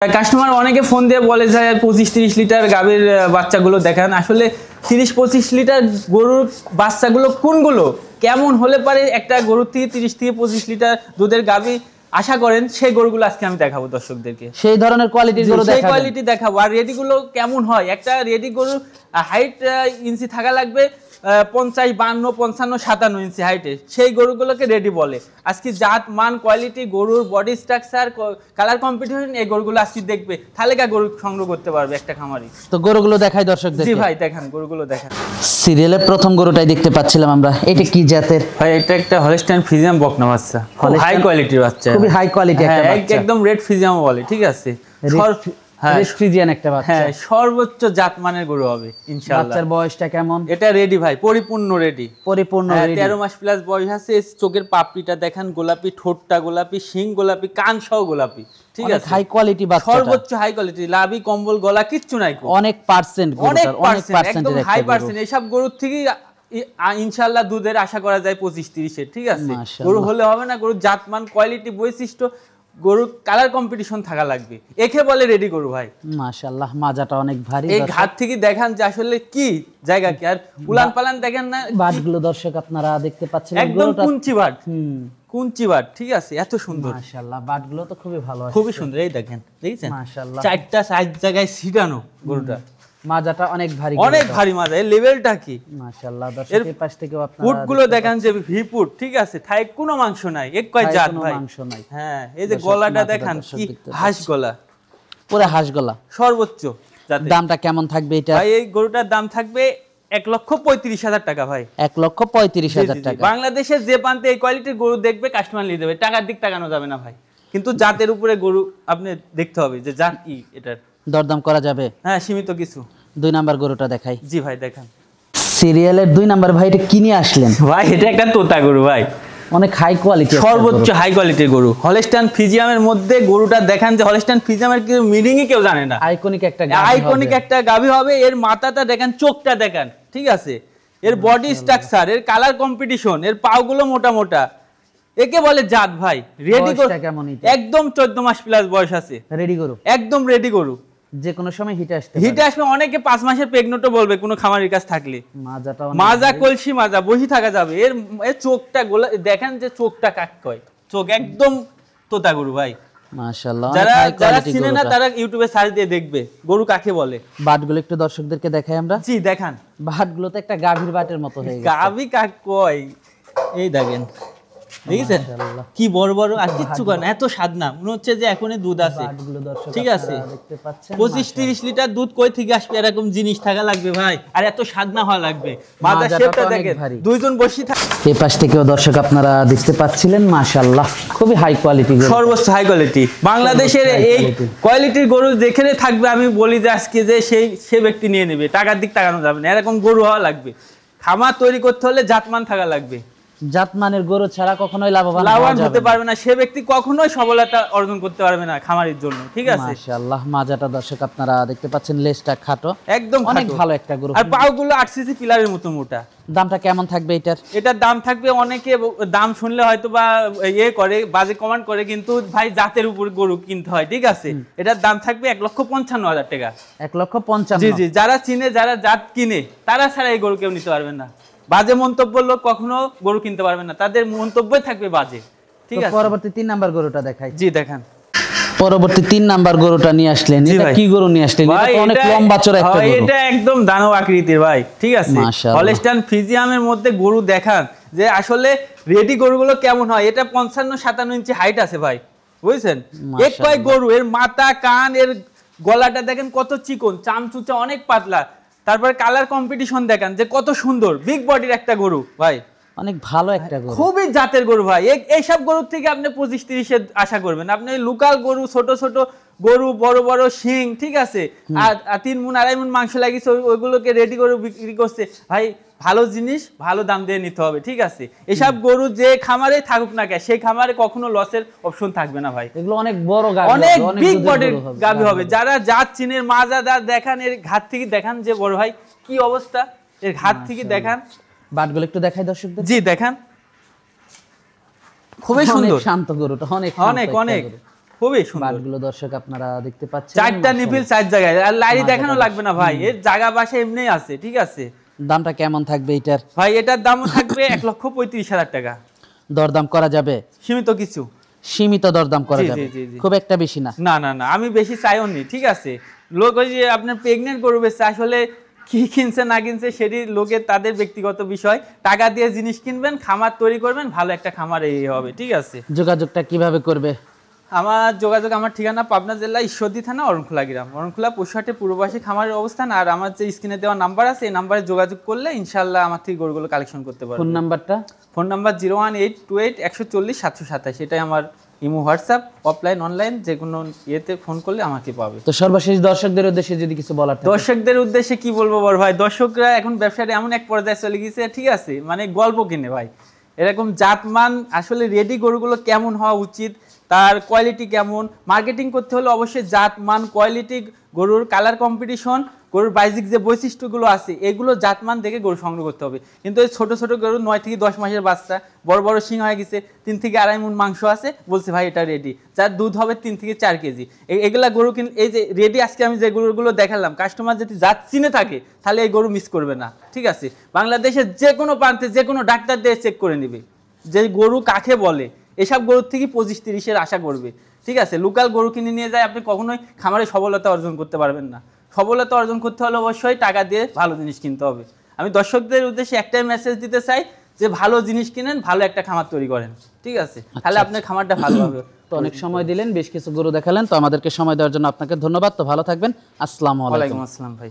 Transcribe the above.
Customer অনেকে phone দিয়ে বলে যে 25-30 লিটার গাভীর বাচ্চাগুলো দেখান। আসলে 30-25 লিটার গরুর বাচ্চাগুলো কোনগুলো, কেমন হলে পারে একটা গরুর থেকে 30 থেকে 25 লিটার দুধের গাভী আশা করেন, সেই গরুগুলো আজকে আমি দেখাবো দর্শকদেরকে। সেই ধরনের কোয়ালিটির গরু দেখাবো, সেই কোয়ালিটি দেখাবো। আর রেডি গুলো কেমন হয়, একটা রেডি গরুর হাইট ইঞ্চি থাকা লাগবে 50, 52, 55, 57 ইঞ্চি হাইটে, সেই গরুগুলোকে রেডি বলে। আজকে জাত মান কোয়ালিটি গরুর বডি স্ট্রাকচার কালার কম্পিটিশন, এই গরুগুলো আজকে দেখবে, তাহলে গরু সংগ্রহ করতে পারবে একটা খামারি। তো গরুগুলো দেখাই দর্শকদের। জি ভাই দেখান, গরুগুলো দেখান। সিরিয়ালের প্রথম গরুটাই দেখতে পাচ্ছিলাম আমরা, এটা কি জাতের ভাই? এটা একটা হলস্টাইন ফ্রিজিয়াম বকনা বাচ্চা, হাই কোয়ালিটির বাচ্চা, খুবই হাই কোয়ালিটি একটা বাচ্চা, একদম রেড ফ্রিজিয়াম বলে, ঠিক আছে? রেড ফ্রিজিয়ান একটা বাচ্চা, হ্যাঁ সর্বোচ্চ জাতমানের গরু হবে ইনশাআল্লাহ। বাচ্চার বয়সটা কেমন? এটা রেডি ভাই, পরিপূর্ণ রেডি, পরিপূর্ণ রেডি। 13 মাস প্লাস বয়স আছে। চোখের পাপড়িটা দেখেন গোলাপি, ঠোঁটটা গোলাপি, শিং গোলাপি, কান সহ গোলাপি, ঠিক আছে? হাই কোয়ালিটি বাচ্চা, সর্বোচ্চ হাই কোয়ালিটি, লাভি কম্বল গলা কিচ্ছু নাই, অনেক পার্সেন্ট, অনেক পার্সেন্ট, একদম হাই পার্সেন্ট। এইসব গরুর থেকে ইনশাআল্লাহ দুধের আশা করা যায় 25-30 এর, ঠিক আছে? গরু হলে হবে না, গরুর জাতমান কোয়ালিটি বৈশিষ্ট্য গরুর কালার কম্পিটিশন থাকা লাগবে, একে বলে রেডি গরু ভাই। মাশাআল্লাহ, মাজাটা অনেক ভারী। এই ঘাট থেকে দেখান যে আসলে কি জায়গা, কি আর উলান পালান দেখেন না, বাটগুলো দর্শক আপনারা দেখতে পাচ্ছেন, একদম কুঞ্চি বাট, কুঞ্চি বাট, ঠিক আছে? এত সুন্দর মাশাআল্লাহ, বাটগুলো তো খুবই ভালো আছে, খুবই সুন্দর। এই দেখেন, দেখছেন মাশাআল্লাহ, চারটা সাইজ জায়গায় ছিটানো গরুটা, মাজাটা অনেক ভারী, অনেক ভারী মাজা। এই লেভেলটা কি মাশাআল্লাহ। দর্শক এই পাশ থেকে আপনারা পুটগুলো দেখেন যে ভিপুট, ঠিক আছে? থাই কোনো মাংস নাই, এক কয় জাত ভাই, মাংস নাই। হ্যাঁ, এই যে গলাটা দেখেন কি হাঁস গলা, পুরো হাঁস গলা, সর্বোচ্চ জাত। দামটা কেমন থাকবে এটা ভাই? এই গরুটার দাম থাকবে 1,35,000 টাকা ভাই, 1,35,000 টাকা। বাংলাদেশের যে প্রান্তে এই কোয়ালিটির গরু দেখবে কাস্টমার নিয়ে দেবে, টাকার দিক তাকানো যাবে না ভাই, কিন্তু জাতের উপরে গরু আপনি দেখতে হবে যে জাত কি, এটার দরদাম করা যাবে, হ্যাঁ সীমিত কিছু। 2 নাম্বার গরুটা দেখাই। জি ভাই দেখান। সিরিয়ালের 2 নাম্বার ভাই, এটা কিনে আসলেন ভাই? এটা একটা তোতা গরু ভাই, অনেক হাই কোয়ালিটি, সর্বোচ্চ হাই কোয়ালিটির গরু, হলস্টাইন ফ্রিজিয়ামের মধ্যে। গরুটা দেখান যে হলস্টাইন ফ্রিজিয়ামের কি মিনিংই কেউ জানে না, আইকনিক একটা গাভী হবে। এর মাথাটা দেখেন, চোখটা দেখেন, ঠিক আছে? এর বডি স্ট্রাকচার, এর কালার কম্পিটিশন, এর পাগুলো মোটা মোটা, একে বলে জাত ভাই। রেডি গরু, একদম 14 মাস প্লাস বয়স আছে, রেডি গরু, একদম রেডি গরু, যে কোনো সময় হিটে আসবে। অনেকে 5 মাসের প্রেগনেন্টও বলবে কোনো খামারের কাছে থাকলে। মাজা কলসি মাজা, বসি থাকা যাবে। এর চোখটা দেখেন যে চোখটা কাক কয়, চোখ একদম তোতা গরু ভাই, মাশাআল্লাহ। যারা চিনে না তারা ইউটিউবে সার্চ দিয়ে দেখবে গরু কাকে বলে। বাটগুলো একটু দর্শকদেরকে দেখাই আমরা। জি দেখান। বাটগুলো তো একটা গাভীর বাটের মতো হয়ে গেছে, গাভী কাক কয়, এই দেখেন, দেখেছেন কি বড় বড়, আর কিচ্ছু করে না, এত স্বাদ না, মনে হচ্ছে যে এখনই দুধ আছে, ঠিক আছে? 25-30 লিটার দুধ কই থেকে আসবে, এরকম জিনিস থাকা লাগবে ভাই, আর এত স্বাদ না হওয়া লাগবে। মাজা শেপটা দেখেন, দুইজন বসি থাকে। এই পাশ থেকেও দর্শক আপনারা দেখতে পাচ্ছিলেন, মাশাআল্লাহ খুবই হাই কোয়ালিটি, সর্বোচ্চ হাই কোয়ালিটি। বাংলাদেশের এই কোয়ালিটির গরু যেখানে থাকবে, আমি বলি যে আজকে যে সে ব্যক্তি নিয়ে নেবে, টাকার দিক তাকানো যাবে না, এরকম গরু হওয়া লাগবে। খামার তৈরি করতে হলে জাতমান থাকা লাগবে, জাতমানের গরু ছাড়া কখনোই লাভবান হতে পারবে না, সে ব্যক্তি কখনোই সফলতা অর্জন করতে পারবে না খামারের জন্য, ঠিক আছে? মাশাআল্লাহ, মাজাটা দর্শক আপনারা দেখতে পাচ্ছেন, লেজটা খাটো, একদম অনেক ভালো একটা গরু, আর পাগুলো 8 সিসি পিলারের মতো মোটা। দামটা কেমন থাকবে এটার দাম থাকবে, অনেকে দাম শুনলে হয়তো বা করে বাজে কমেন্ট করে, কিন্তু ভাই জাতের উপর গরু কিনতে হয়, ঠিক আছে? এটার দাম থাকবে 1,55,000 টাকা। 1,55,000? জি জি, যারা চিনে, যারা জাত কিনে, তারা ছাড়া এই গরু কেউ নিতে পারবে না। বাজে মন্তব্য লোক কখনো গরু কিনতে পারবে না, তাদের মন্তব্যই থাকবে বাজে, ঠিক আছে? পরবর্তী 3 নাম্বার গরুটা দেখাই। জি দেখান। পরবর্তী 3 নাম্বার গরুটা নিয়ে আসলেন, এটা কি গরু নিয়ে আসলেন? এটা তো অনেক লম্বা চড়া একটা গরু, এটা একদম দানব আকৃতির ভাই, ঠিক আছে? হলস্টাইন ফ্রিজিয়ামের মধ্যে গরু দেখান যে আসলে রেডি গরুগুলো কেমন হয়। এটা 55-57 ইঞ্চি হাইট আছে ভাই, বুঝছেন? এক কয় গরু, এর মাথা কান, এর গলাটা দেখেন কত চিকন, চামচুচা অনেক পাতলা, তারপরে কালার কম্পিটিশন দেখেন যে কত সুন্দর, বিগ বডির একটা গরু ভাই, অনেক ভালো একটা গরু, খুবই জাতের গরু ভাই। এইসব গরুর থেকে আপনি 25-30 এর আশা করবেন। আপনি লোকাল গরু, ছোট ছোট গরু, বড় বড় শিং, ঠিক আছে? আর 3 মণ 2.5 মণ মাংস লাগিয়েছে, ওইগুলোকে রেডি করে বিক্রি করছে ভাই। ভালো জিনিস ভালো দাম দিয়ে নিতে হবে, ঠিক আছে? এসব গরু যে খামারে থাকুক না কেন, সেই খামারে কখনো লসের অপশন থাকবে না ভাই। এগুলো অনেক বড় গাভী, অনেক বিগ বডির গাভী হবে। যারা জাত চিনের মাজাদার দেখান, এর ঘাট থেকে দেখান যে বড় ভাই কি অবস্থা, এর ঘাট থেকে দেখান। বাটগুলো একটু দেখাই দর্শকদের। জি দেখান, খুবই সুন্দর, শান্ত গরুটা, অনেক অনেক অনেক খুবই সুন্দর। বাটগুলো দর্শক আপনারা দেখতে পাচ্ছেন, চারটা নিপিল চার জায়গায়, আর লাইরি দেখানো লাগবে না ভাই, এর জায়গা বাসা এমনিই আছে। ঠিক আছে, দামটা কেমন থাকবে এটার? ভাই এটার দামও থাকবে 1,35,000 টাকা। দরদাম করা যাবে? সীমিত কিছু, সীমিত দরদাম করা যাবে, খুব একটা বেশি না। না না না, আমি বেশি চাইও নি। ঠিক আছে, লোক ওই যে আপনার প্রেগনেন্ট গরু বেচছে, আসলে কি কিনছে না কিনছে সেটি লোকের তাদের ব্যক্তিগত বিষয়। টাকা দিয়ে জিনিস কিনবেন, খামার তৈরি করবেন, ভালো একটা খামার এই হবে। ঠিক আছে, যোগাযোগটা কিভাবে করবে? আমার যোগাযোগ, আমার ঠিকানা পাবনা জেলা ঈশ্বরদী থানা অরণখোলা গ্রাম, অরণখোলা পশুহাটে পূর্ববাসী খামারের অবস্থান। আর আমার যে স্ক্রিনে দেওয়া নাম্বার আছে, এই নাম্বারে যোগাযোগ করলে ইনশাল্লাহ আমার থেকে গরুগুলো কালেকশন করতে পারবো। ফোন নাম্বারটা? ফোন নাম্বার 01828140747, সেটাই আমার ইমো, হোয়াটসঅ্যাপ, অফলাইন অনলাইন যে কোনো ইয়েতে ফোন করলে আমাকে পাবে। তো সর্বশেষ দর্শকদের উদ্দেশ্যে যদি কিছু বলার থাকে? দর্শকদের উদ্দেশ্যে কি বলবো বড় ভাই, দর্শকরা এখন ব্যবসাটা এমন এক পর্যায়ে চলে গেছে, ঠিক আছে, মানে গল্প কিনে ভাই। এরকম জাতমান আসলে রেডি গরুগুলো কেমন হওয়া উচিত, তার কোয়ালিটি কেমন, মার্কেটিং করতে হলে অবশ্যই জাতমান, কোয়ালিটি, গরুর কালার কম্পিটিশন, গরুর বাইজিক যে বৈশিষ্ট্যগুলো আছে, এগুলো জাতমান দেখে গরু সংগ্রহ করতে হবে। কিন্তু এই ছোট ছোট গরু 9 থেকে 10 মাসের বাচ্চা, বড় বড় শিং হয়ে গেছে, 3 থেকে 2.5 মণ মাংস আছে, বলছে ভাই এটা রেডি, যার দুধ হবে 3 থেকে 4 কেজি। এগুলা গরু কিন্তু এই যে রেডি, আজকে আমি যে গরুগুলো দেখালাম, কাস্টমার যদি জাত চিনে থাকে তাহলে এই গরু মিস করবে না। ঠিক আছে, বাংলাদেশের যে কোনো প্রান্তে যে কোনো ডাক্তার দিয়ে চেক করে নেবে যে গরু কাকে বলে। এসব গরুর থেকে 25-30-এর আশা করবে। ঠিক আছে, লোকাল গরু কিনে নিয়ে যায় আপনি কখনোই খামারে সফলতা অর্জন করতে পারবেন না। সফলতা অর্জন করতে হলে অবশ্যই টাকা দিয়ে ভালো জিনিস কিনতে হবে। আমি দর্শকদের উদ্দেশ্যে একটাই মেসেজ দিতে চাই যে ভালো জিনিস কিনেন, ভালো একটা খামার তৈরি করেন। ঠিক আছে, তাহলে আপনার খামারটা ভালো হবে। তো অনেক সময় দিলেন, বেশ কিছু গরু দেখালেন, তো আমাদেরকে সময় দেওয়ার জন্য আপনাকে ধন্যবাদ। তো ভালো থাকবেন, আসসালামু আলাইকুম। ওয়ালাইকুম আসসালাম ভাই।